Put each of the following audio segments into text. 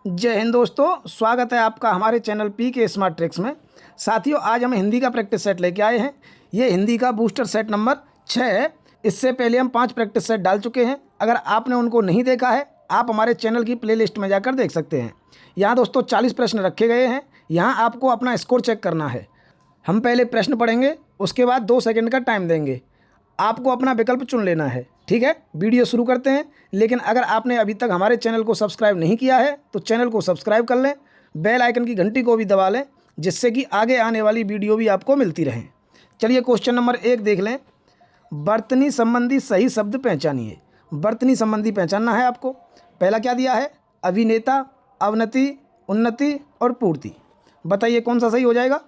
जय हिंद दोस्तों, स्वागत है आपका हमारे चैनल पी के स्मार्ट ट्रिक्स में। साथियों, आज हम हिंदी का प्रैक्टिस सेट लेके आए हैं। ये हिंदी का बूस्टर सेट नंबर 6 है। इससे पहले हम 5 प्रैक्टिस सेट डाल चुके हैं। अगर आपने उनको नहीं देखा है, आप हमारे चैनल की प्लेलिस्ट में जाकर देख सकते हैं। यहाँ दोस्तों 40 प्रश्न रखे गए हैं। यहाँ आपको अपना स्कोर चेक करना है। हम पहले प्रश्न पढ़ेंगे, उसके बाद 2 सेकंड का टाइम देंगे। आपको अपना विकल्प चुन लेना है। ठीक है, वीडियो शुरू करते हैं। लेकिन अगर आपने अभी तक हमारे चैनल को सब्सक्राइब नहीं किया है तो चैनल को सब्सक्राइब कर लें, बेल आइकन की घंटी को भी दबा लें, जिससे कि आगे आने वाली वीडियो भी आपको मिलती रहे। चलिए क्वेश्चन नंबर 1 देख लें। वर्तनी संबंधी सही शब्द पहचानिए। वर्तनी संबंधी पहचानना है आपको। पहला क्या दिया है? अभिनेता, अवनति, उन्नति और पूर्ति। बताइए कौन सा सही हो जाएगा?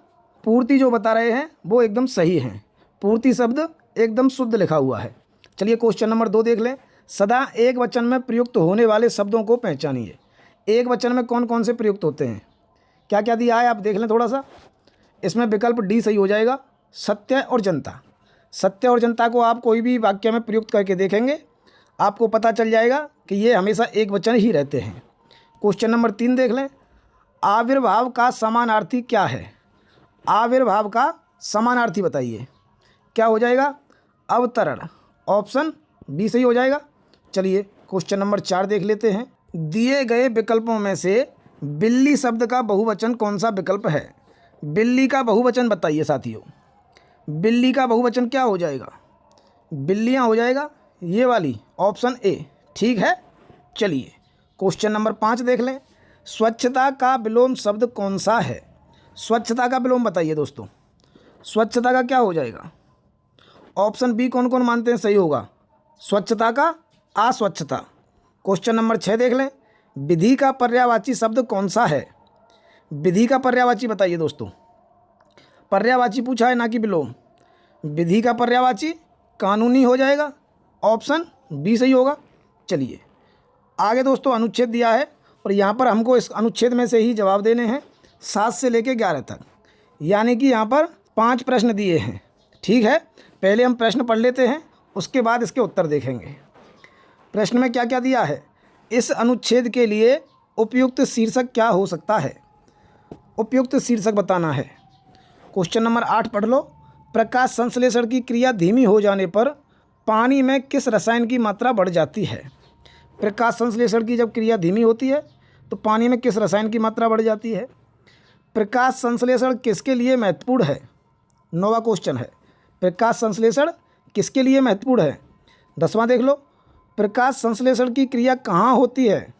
पूर्ति जो बता रहे हैं वो एकदम सही है। पूर्ति शब्द एकदम शुद्ध लिखा हुआ है। चलिए क्वेश्चन नंबर 2 देख लें। सदा एक वचन में प्रयुक्त होने वाले शब्दों को पहचानिए। एक वचन में कौन कौन से प्रयुक्त होते हैं? क्या क्या दिया है आप देख लें थोड़ा सा। इसमें विकल्प डी सही हो जाएगा, सत्य और जनता। सत्य और जनता को आप कोई भी वाक्य में प्रयुक्त करके देखेंगे, आपको पता चल जाएगा कि ये हमेशा एक वचन ही रहते हैं। क्वेश्चन नंबर 3 देख लें। आविर्भाव का समानार्थी क्या है? आविर्भाव का समानार्थी बताइए। क्या हो जाएगा? अवतरण। ऑप्शन बी सही हो जाएगा। चलिए क्वेश्चन नंबर 4 देख लेते हैं। दिए गए विकल्पों में से बिल्ली शब्द का बहुवचन कौन सा विकल्प है? बिल्ली का बहुवचन बताइए साथियों। बिल्ली का बहुवचन क्या हो जाएगा? बिल्लियां हो जाएगा, ये वाली, ऑप्शन ए। ठीक है। चलिए क्वेश्चन नंबर 5 देख लें। स्वच्छता का विलोम शब्द कौन सा है? स्वच्छता का विलोम बताइए दोस्तों। स्वच्छता का क्या हो जाएगा? ऑप्शन बी कौन कौन मानते हैं सही होगा? स्वच्छता का अस्वच्छता। क्वेश्चन नंबर 6 देख लें। विधि का पर्यायवाची शब्द कौन सा है? विधि का पर्यायवाची बताइए दोस्तों। पर्यायवाची पूछा है, ना कि विलोम। विधि का पर्यायवाची कानूनी हो जाएगा, ऑप्शन बी सही होगा। चलिए आगे दोस्तों अनुच्छेद दिया है और यहाँ पर हमको इस अनुच्छेद में से ही जवाब देने हैं 7 से लेकर 11 तक। यानी कि यहाँ पर 5 प्रश्न दिए हैं। ठीक है, पहले हम प्रश्न पढ़ लेते हैं, उसके बाद इसके उत्तर देखेंगे। प्रश्न में क्या क्या दिया है? इस अनुच्छेद के लिए उपयुक्त शीर्षक क्या हो सकता है? उपयुक्त शीर्षक बताना है। क्वेश्चन नंबर 8 पढ़ लो। प्रकाश संश्लेषण की क्रिया धीमी हो जाने पर पानी में किस रसायन की मात्रा बढ़ जाती है? प्रकाश संश्लेषण की जब क्रिया धीमी होती है तो पानी में किस रसायन की मात्रा बढ़ जाती है? प्रकाश संश्लेषण किसके लिए महत्वपूर्ण है? 9वां क्वेश्चन है, प्रकाश संश्लेषण किसके लिए महत्वपूर्ण है? 10वां देख लो। प्रकाश संश्लेषण की क्रिया कहाँ होती है?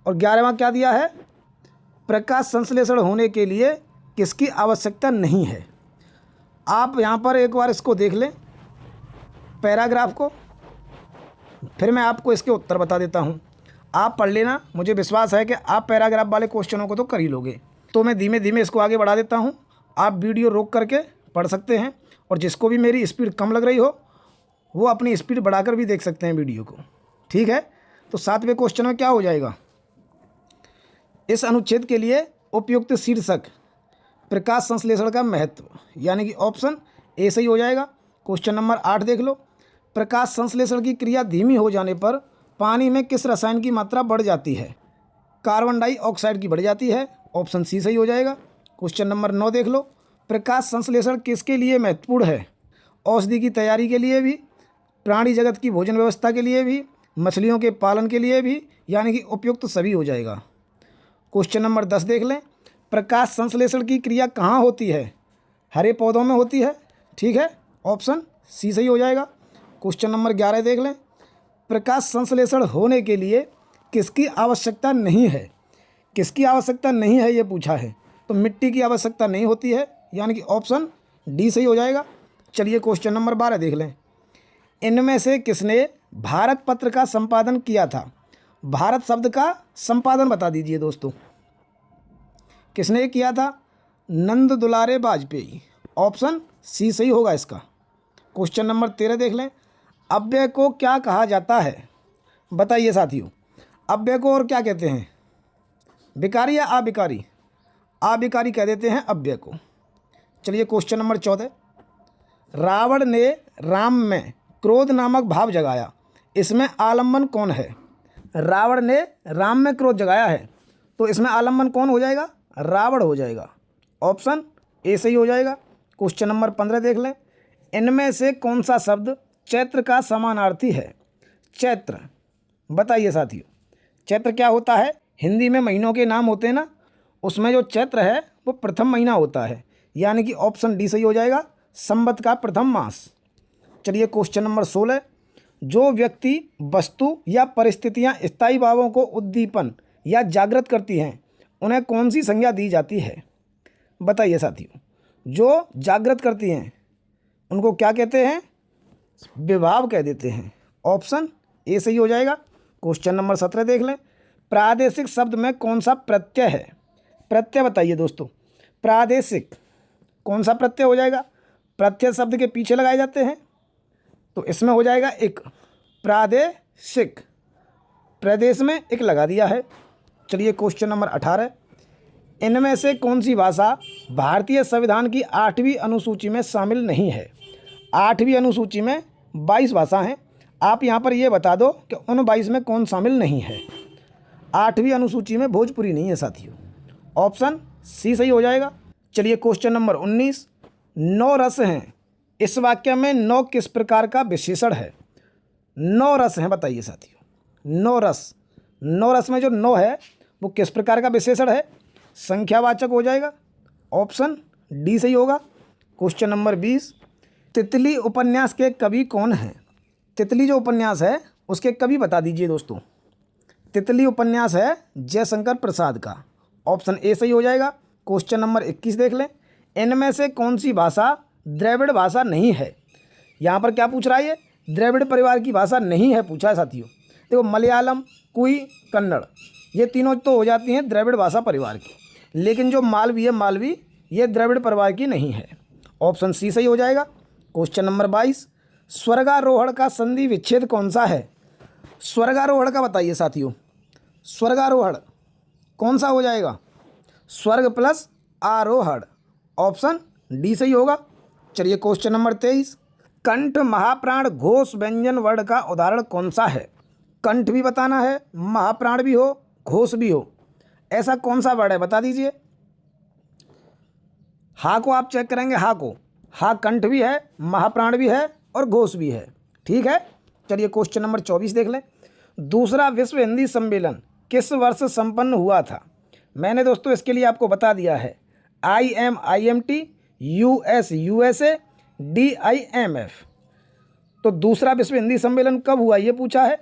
और 11वां क्या दिया है? प्रकाश संश्लेषण होने के लिए किसकी आवश्यकता नहीं है? आप यहाँ पर एक बार इसको देख लें, पैराग्राफ को, फिर मैं आपको इसके उत्तर बता देता हूँ। आप पढ़ लेना, मुझे विश्वास है कि आप पैराग्राफ वाले क्वेश्चनों को तो कर ही लोगे। तो मैं धीमे धीमे इसको आगे बढ़ा देता हूँ, आप वीडियो रोक करके पढ़ सकते हैं। और जिसको भी मेरी स्पीड कम लग रही हो वो अपनी स्पीड बढ़ाकर भी देख सकते हैं वीडियो को। ठीक है, तो 7वें क्वेश्चन में क्या हो जाएगा? इस अनुच्छेद के लिए उपयुक्त शीर्षक प्रकाश संश्लेषण का महत्व, यानी कि ऑप्शन ए सही हो जाएगा। क्वेश्चन नंबर 8 देख लो। प्रकाश संश्लेषण की क्रिया धीमी हो जाने पर पानी में किस रसायन की मात्रा बढ़ जाती है? कार्बन डाइऑक्साइड की बढ़ जाती है, ऑप्शन सी सही हो जाएगा। क्वेश्चन नंबर 9 देख लो। प्रकाश संश्लेषण किसके लिए महत्वपूर्ण है? औषधि की तैयारी के लिए भी, प्राणी जगत की भोजन व्यवस्था के लिए भी, मछलियों के पालन के लिए भी, यानी कि उपयुक्त सभी हो जाएगा। क्वेश्चन नंबर 10 देख लें। प्रकाश संश्लेषण की क्रिया कहाँ होती है? हरे पौधों में होती है। ठीक है, ऑप्शन सी सही हो जाएगा। क्वेश्चन नंबर 11 देख लें। प्रकाश संश्लेषण होने के लिए किसकी आवश्यकता नहीं है? किसकी आवश्यकता नहीं है ये पूछा है, तो मिट्टी की आवश्यकता नहीं होती है, यानी कि ऑप्शन डी सही हो जाएगा। चलिए क्वेश्चन नंबर 12 देख लें। इनमें से किसने भारत पत्र का संपादन किया था? भारत शब्द का संपादन बता दीजिए दोस्तों। किसने किया था? नंद दुलारे वाजपेयी, ऑप्शन सी सही होगा इसका। क्वेश्चन नंबर 13 देख लें। अव्यय को क्या कहा जाता है? बताइए साथियों, अव्यय को और क्या कहते हैं? विकारी या अविकारी? अविकारी कह देते हैं अव्यय को। चलिए क्वेश्चन नंबर 14। रावण ने राम में क्रोध नामक भाव जगाया, इसमें आलम्बन कौन है? रावण ने राम में क्रोध जगाया है, तो इसमें आलम्बन कौन हो जाएगा? रावण हो जाएगा। ऑप्शन ए सही हो जाएगा। क्वेश्चन नंबर 15 देख लें। इनमें से कौन सा शब्द चैत्र का समानार्थी है? चैत्र, बताइए साथियों, चैत्र क्या होता है? हिंदी में महीनों के नाम होते हैं ना, उसमें जो चैत्र है वो प्रथम महीना होता है, यानी कि ऑप्शन डी सही हो जाएगा, संवत का प्रथम मास। चलिए क्वेश्चन नंबर 16। जो व्यक्ति, वस्तु या परिस्थितियां स्थायी भावों को उद्दीपन या जागृत करती हैं उन्हें कौन सी संज्ञा दी जाती है? बताइए साथियों। जो जागृत करती हैं उनको क्या कहते हैं? विभाव कह देते हैं। ऑप्शन ए सही हो जाएगा। क्वेश्चन नंबर 17 देख लें। प्रादेशिक शब्द में कौन सा प्रत्यय है? प्रत्यय बताइए दोस्तों। प्रादेशिक कौन सा प्रत्यय हो जाएगा? प्रत्यय शब्द के पीछे लगाए जाते हैं, तो इसमें हो जाएगा एक प्रादेशिक, प्रदेश में एक लगा दिया है। चलिए क्वेश्चन नंबर 18। इनमें से कौन सी भाषा भारतीय संविधान की 8वीं अनुसूची में शामिल नहीं है? 8वीं अनुसूची में 22 भाषा हैं। आप यहाँ पर ये बता दो कि उन 22 में कौन शामिल नहीं है। 8वीं अनुसूची में भोजपुरी नहीं है साथियों। ऑप्शन सी सही हो जाएगा। चलिए क्वेश्चन नंबर 19। 9 रस हैं, इस वाक्य में 9 किस प्रकार का विशेषण है? 9 रस हैं, बताइए साथियों। 9 रस, 9 रस में जो 9 है वो किस प्रकार का विशेषण है? संख्यावाचक हो जाएगा। ऑप्शन डी सही होगा। Question number 20। तितली उपन्यास के कवि कौन हैं? तितली जो उपन्यास है उसके कवि बता दीजिए दोस्तों। तितली उपन्यास है जयशंकर प्रसाद का। ऑप्शन ए सही हो जाएगा। क्वेश्चन नंबर 21 देख लें। इनमें से कौन सी भाषा द्रविड़ भाषा नहीं है? यहाँ पर क्या पूछ रहा है? ये द्रविड़ परिवार की भाषा नहीं है पूछा है साथियों। देखो मलयालम, कुई, कन्नड़, ये तीनों तो हो जाती हैं द्रविड़ भाषा परिवार की, लेकिन जो मालवी है, मालवी, ये द्रविड़ परिवार की नहीं है। ऑप्शन सी सही हो जाएगा। Question number 22। स्वर्गारोहण का संधि विच्छेद कौन सा है? स्वर्गारोहण का बताइए साथियों। स्वर्गारोहण कौन सा हो जाएगा? स्वर्ग प्लस आरोहण। ऑप्शन डी सही होगा। चलिए क्वेश्चन नंबर 23। कंठ, महाप्राण, घोष, व्यंजन वर्ण का उदाहरण कौन सा है? कंठ भी बताना है, महाप्राण भी हो, घोष भी हो, ऐसा कौन सा वर्ड है बता दीजिए। हा को आप चेक करेंगे, हा को, हा कंठ भी है, महाप्राण भी है और घोष भी है। ठीक है। चलिए क्वेश्चन नंबर 24 देख लें। दूसरा विश्व हिंदी सम्मेलन किस वर्ष संपन्न हुआ था? मैंने दोस्तों इसके लिए आपको बता दिया है। IM IMT, US USA, DIMF। तो दूसरा विश्व हिंदी सम्मेलन कब हुआ ये पूछा है।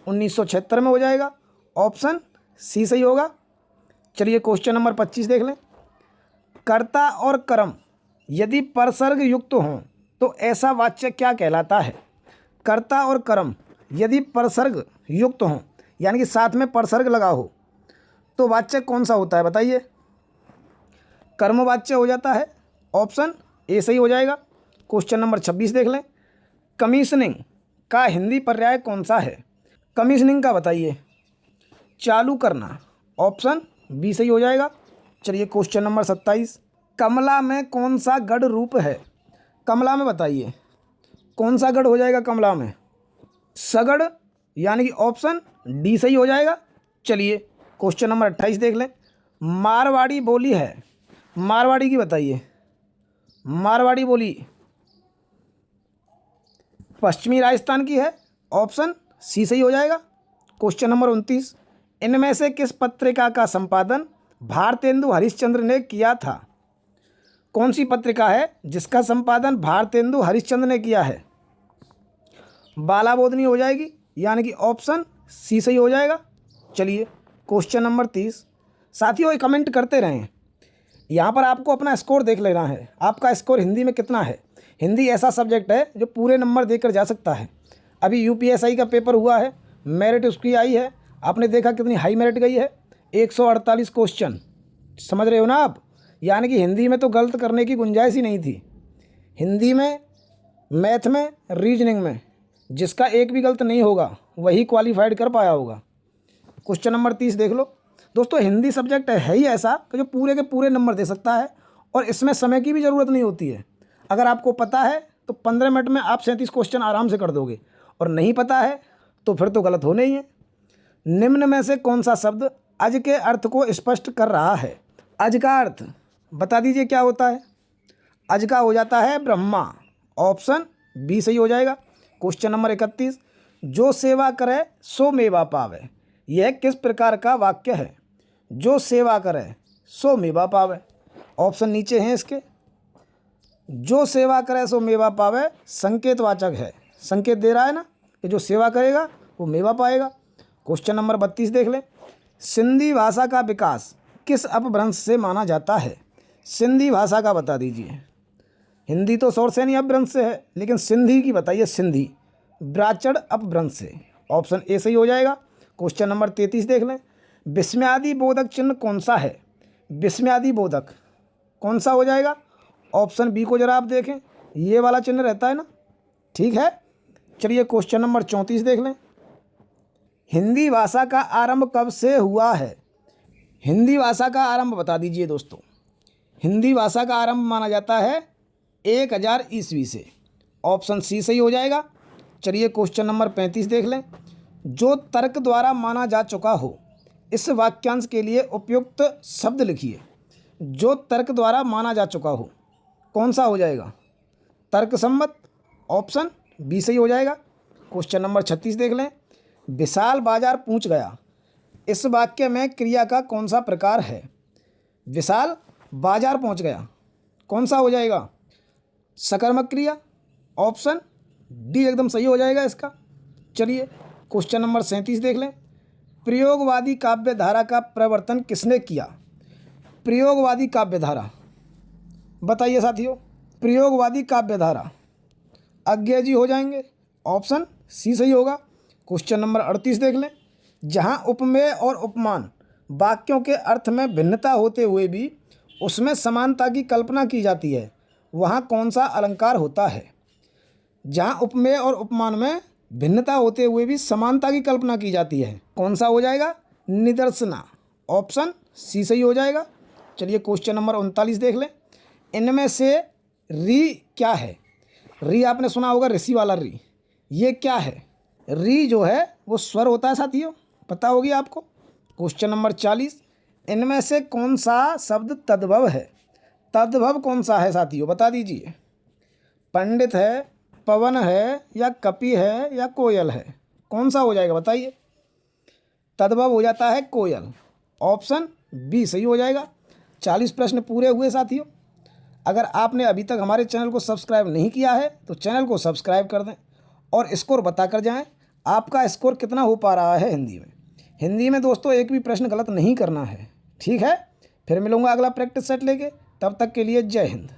1976 में हो जाएगा। ऑप्शन सी सही होगा। चलिए क्वेश्चन नंबर 25 देख लें। कर्ता और कर्म यदि परसर्ग युक्त हों तो ऐसा वाच्य क्या कहलाता है? कर्ता और कर्म यदि परसर्ग युक्त हों, यानी कि साथ में परसर्ग लगा हो, तो वाच्य कौन सा होता है बताइए। कर्मवाच्य हो जाता है। ऑप्शन ए सही हो जाएगा। क्वेश्चन नंबर 26 देख लें। कमीशनिंग का हिंदी पर्याय कौन सा है? कमीशनिंग का बताइए। चालू करना। ऑप्शन बी सही हो जाएगा। चलिए क्वेश्चन नंबर 27। कमला में कौन सा गढ़ रूप है? कमला में बताइए कौन सा गढ़ हो जाएगा कमला में? सगढ़, यानी कि ऑप्शन डी सही हो जाएगा। चलिए क्वेश्चन नंबर 28 देख लें। मारवाड़ी बोली है, मारवाड़ी की बताइए। मारवाड़ी बोली पश्चिमी राजस्थान की है। ऑप्शन सी सही हो जाएगा। Question number 29। इनमें से किस पत्रिका का संपादन भारतेंदु हरिश्चंद्र ने किया था? कौन सी पत्रिका है जिसका संपादन भारतेंदु हरिश्चंद्र ने किया है? बालाबोधनी हो जाएगी, यानी कि ऑप्शन सी सही हो जाएगा। चलिए क्वेश्चन नंबर 30। साथियों ये कमेंट करते रहें, यहाँ पर आपको अपना स्कोर देख लेना है। आपका स्कोर हिंदी में कितना है? हिंदी ऐसा सब्जेक्ट है जो पूरे नंबर देकर जा सकता है। अभी UPSI का पेपर हुआ है, मेरिट उसकी आई है, आपने देखा कितनी हाई मेरिट गई है, 148 क्वेश्चन, समझ रहे हो ना आप। यानी कि हिंदी में तो गलत करने की गुंजाइश ही नहीं थी। हिंदी में, मैथ में, रीजनिंग में जिसका एक भी गलत नहीं होगा वही क्वालिफाइड कर पाया होगा। क्वेश्चन नंबर 30 देख लो दोस्तों। हिंदी सब्जेक्ट है ही ऐसा कि जो पूरे के पूरे नंबर दे सकता है और इसमें समय की भी ज़रूरत नहीं होती है। अगर आपको पता है तो 15 मिनट में आप 37 क्वेश्चन आराम से कर दोगे, और नहीं पता है तो फिर तो गलत होने ही है। निम्न में से कौन सा शब्द अज के अर्थ को स्पष्ट कर रहा है। अज का अर्थ बता दीजिए क्या होता है। अज का हो जाता है ब्रह्मा। ऑप्शन बी सही हो जाएगा। क्वेश्चन नंबर 31, जो सेवा करे सो मेवा पावे, यह किस प्रकार का वाक्य है? जो सेवा करे सो मेवा पावे। ऑप्शन नीचे हैं इसके। जो सेवा करे सो मेवा पावे संकेतवाचक है, संकेत दे रहा है ना कि जो सेवा करेगा वो मेवा पाएगा। क्वेश्चन नंबर 32 देख लें। सिंधी भाषा का विकास किस अपभ्रंश से माना जाता है? सिंधी भाषा का बता दीजिए। हिंदी तो सौरसेनी अपभ्रंश से है, लेकिन सिंधी की बताइए। सिंधी ब्राचड़ अपभ्रंश से। ऑप्शन ए सही हो जाएगा। क्वेश्चन नंबर 33 देख लें। विस्मयादि बोधक चिन्ह कौन सा है? विस्मयादि बोधक कौन सा हो जाएगा? ऑप्शन बी को जरा आप देखें, ये वाला चिन्ह रहता है ना, ठीक है। चलिए क्वेश्चन नंबर 34 देख लें। हिंदी भाषा का आरंभ कब से हुआ है? हिंदी भाषा का आरंभ बता दीजिए दोस्तों। हिंदी भाषा का आरंभ माना जाता है 1000 ईस्वी से। ऑप्शन सी सही हो जाएगा। चलिए क्वेश्चन नंबर 35 देख लें। जो तर्क द्वारा माना जा चुका हो, इस वाक्यांश के लिए उपयुक्त शब्द लिखिए। जो तर्क द्वारा माना जा चुका हो कौन सा हो जाएगा? तर्क सम्मत। ऑप्शन बी सही हो जाएगा। क्वेश्चन नंबर 36 देख लें। विशाल बाजार पहुंच गया, इस वाक्य में क्रिया का कौन सा प्रकार है? विशाल बाजार पहुंच गया कौन सा हो जाएगा? सकर्मक क्रिया। ऑप्शन डी एकदम सही हो जाएगा इसका। चलिए क्वेश्चन नंबर 37 देख लें। प्रयोगवादी काव्य धारा का प्रवर्तन किसने किया? प्रयोगवादी काव्य धारा बताइए साथियों। प्रयोगवादी काव्य धारा अज्ञेय जी हो जाएंगे। ऑप्शन सी सही होगा। क्वेश्चन नंबर 38 देख लें। जहां उपमेय और उपमान वाक्यों के अर्थ में भिन्नता होते हुए भी उसमें समानता की कल्पना की जाती है, वहां कौन सा अलंकार होता है? जहां उपमेय और उपमान में भिन्नता होते हुए भी समानता की कल्पना की जाती है, कौन सा हो जाएगा? निदर्शना। ऑप्शन सी सही हो जाएगा। चलिए क्वेश्चन नंबर 39 देख लें। इनमें से री क्या है? री आपने सुना होगा, ऋषि वाला री। ये क्या है? री जो है वो स्वर होता है साथियों, पता होगी आपको। क्वेश्चन नंबर 40, इनमें से कौन सा शब्द तद्भव है? तद्भव कौन सा है साथियों बता दीजिए। पंडित है, पवन है, या कपि है, या कोयल है? कौन सा हो जाएगा बताइए। तद्भव हो जाता है कोयल। ऑप्शन बी सही हो जाएगा। 40 प्रश्न पूरे हुए साथियों। अगर आपने अभी तक हमारे चैनल को सब्सक्राइब नहीं किया है तो चैनल को सब्सक्राइब कर दें और स्कोर बता कर जाएँ आपका स्कोर कितना हो पा रहा है हिंदी में। हिंदी में दोस्तों एक भी प्रश्न गलत नहीं करना है, ठीक है। फिर मिलूंगा अगला प्रैक्टिस सेट लेके, तब तक के लिए जय हिंद।